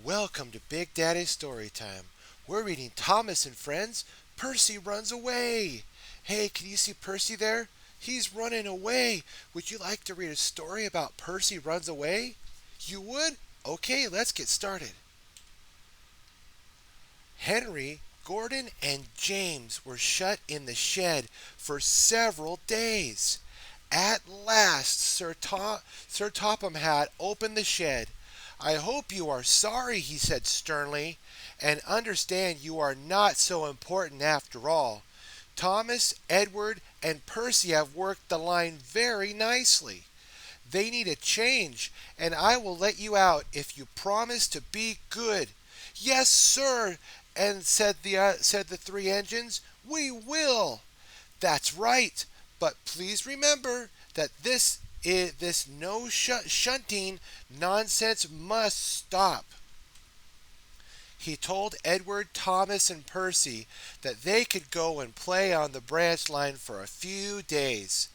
Welcome to Big Daddy's Storytime. We're reading Thomas and Friends. Percy runs away. Hey, can you see Percy there? He's running away. Would you like to read a story about Percy runs away? You would? Okay, let's get started. Henry, Gordon, and James were shut in the shed for several days. At last, Sir Topham Hatt opened the shed. I hope you are sorry, he said sternly, and understand you are not so important after all. Thomas, Edward, and Percy have worked the line very nicely. They need a change, and I will let you out if you promise to be good. Yes, sir, and said the three engines. We will. That's right, but please remember that this no shunting nonsense must stop. He told Edward, Thomas, and Percy that they could go and play on the branch line for a few days.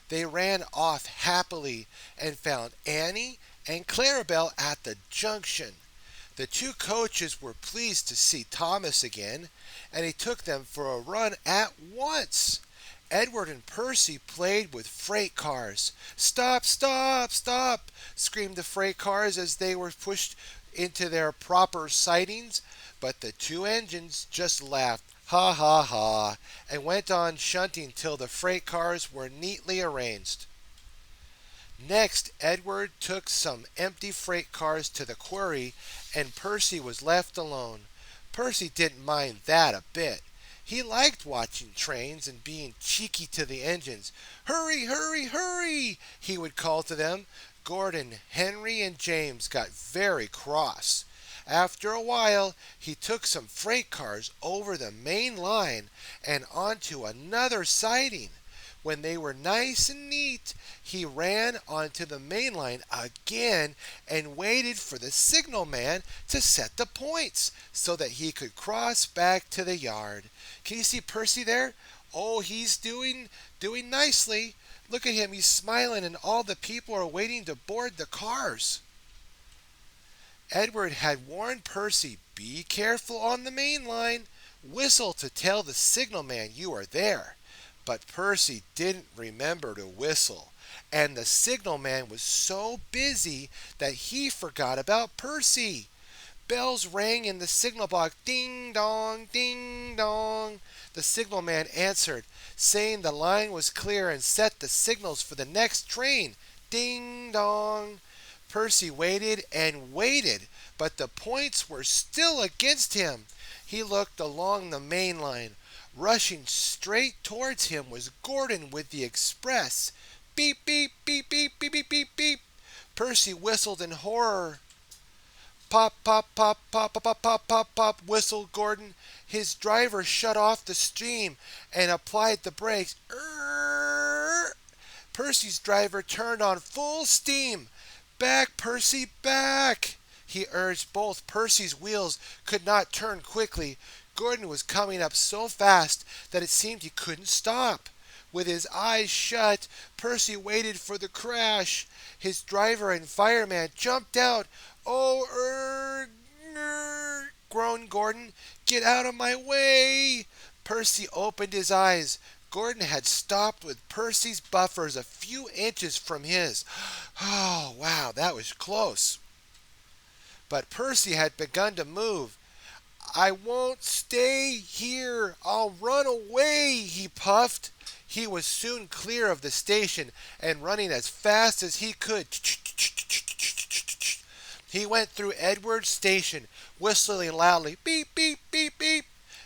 They ran off happily and found Annie and Clarabelle at the junction. The two coaches were pleased to see Thomas again, and he took them for a run at once. Edward and Percy played with freight cars. Stop, stop, stop, screamed the freight cars as they were pushed into their proper sidings, but the two engines just laughed, ha ha ha, and went on shunting till the freight cars were neatly arranged. Next, Edward took some empty freight cars to the quarry, and Percy was left alone. Percy didn't mind that a bit. He liked watching trains and being cheeky to the engines. Hurry, hurry, hurry, he would call to them. Gordon, Henry, and James got very cross. After a while, he took some freight cars over the main line and onto another siding. When they were nice and neat, he ran onto the main line again and waited for the signal man to set the points so that he could cross back to the yard. Can you see Percy there? Oh, he's doing nicely. Look at him, he's smiling, and all the people are waiting to board the cars. Edward had warned Percy, be careful on the main line. Whistle to tell the signalman you are there. But Percy didn't remember to whistle, and the signalman was so busy that he forgot about Percy. Bells rang in the signal box, ding dong, ding dong. The signalman answered, saying the line was clear and set the signals for the next train, ding dong. Percy waited and waited, but the points were still against him. He looked along the main line. Rushing straight towards him was Gordon with the express. Beep, beep, beep, beep, beep, beep, beep, beep. Percy whistled in horror. Pop, pop, pop, pop, pop, pop, pop, pop, pop, whistled Gordon. His driver shut off the steam and applied the brakes. Percy's driver turned on full steam. Back, Percy, back! He urged. Both Percy's wheels could not turn quickly. Gordon was coming up so fast that it seemed he couldn't stop. With his eyes shut, Percy waited for the crash. His driver and fireman jumped out. Oh, groaned Gordon. Get out of my way! Percy opened his eyes. Gordon had stopped with Percy's buffers a few inches from his. Oh, wow, that was close. But Percy had begun to move. I won't stay here. I'll run away, he puffed. He was soon clear of the station and running as fast as he could. He went through Edward's station, whistling loudly, beep, beep, beep, beep,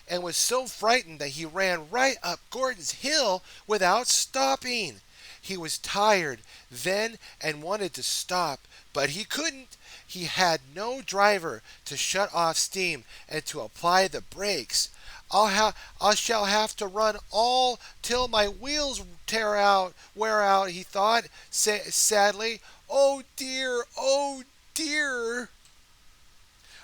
and was so frightened that he ran right up Gordon's hill without stopping. He was tired then and wanted to stop, but he couldn't. He had no driver to shut off steam and to apply the brakes. I shall have to run all till my wheels wear out, he thought sadly. Oh dear, oh dear.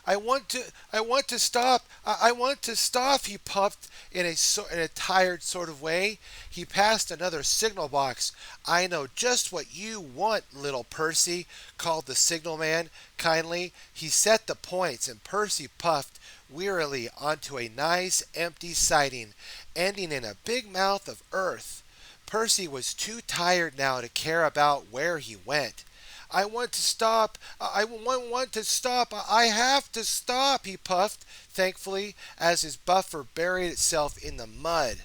I want to stop. I want to stop, he puffed in a tired sort of way. He passed another signal box. I know just what you want, little Percy, called the signalman kindly. He set the points, and Percy puffed wearily onto a nice empty siding, ending in a big mouth of earth. Percy was too tired now to care about where he went. I want to stop. Want to stop. I have to stop, he puffed, thankfully, as his buffer buried itself in the mud.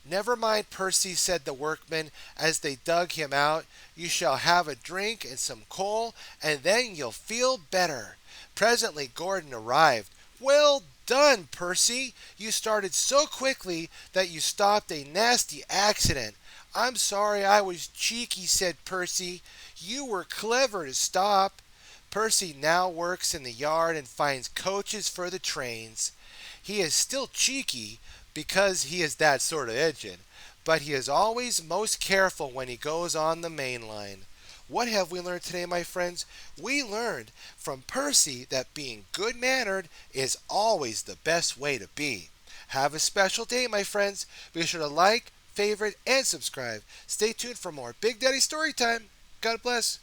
Never mind, Percy, said the workmen as they dug him out. You shall have a drink and some coal, and then you'll feel better. Presently Gordon arrived. Well done, Percy. You started so quickly that you stopped a nasty accident. I'm sorry I was cheeky, said Percy. You were clever to stop. Percy now works in the yard and finds coaches for the trains. He is still cheeky because he is that sort of engine, but he is always most careful when he goes on the main line. What have we learned today, my friends? We learned from Percy that being good mannered is always the best way to be. Have a special day, my friends. Be sure to like, favorite, and subscribe. Stay tuned for more Big Daddy Storytime. God bless.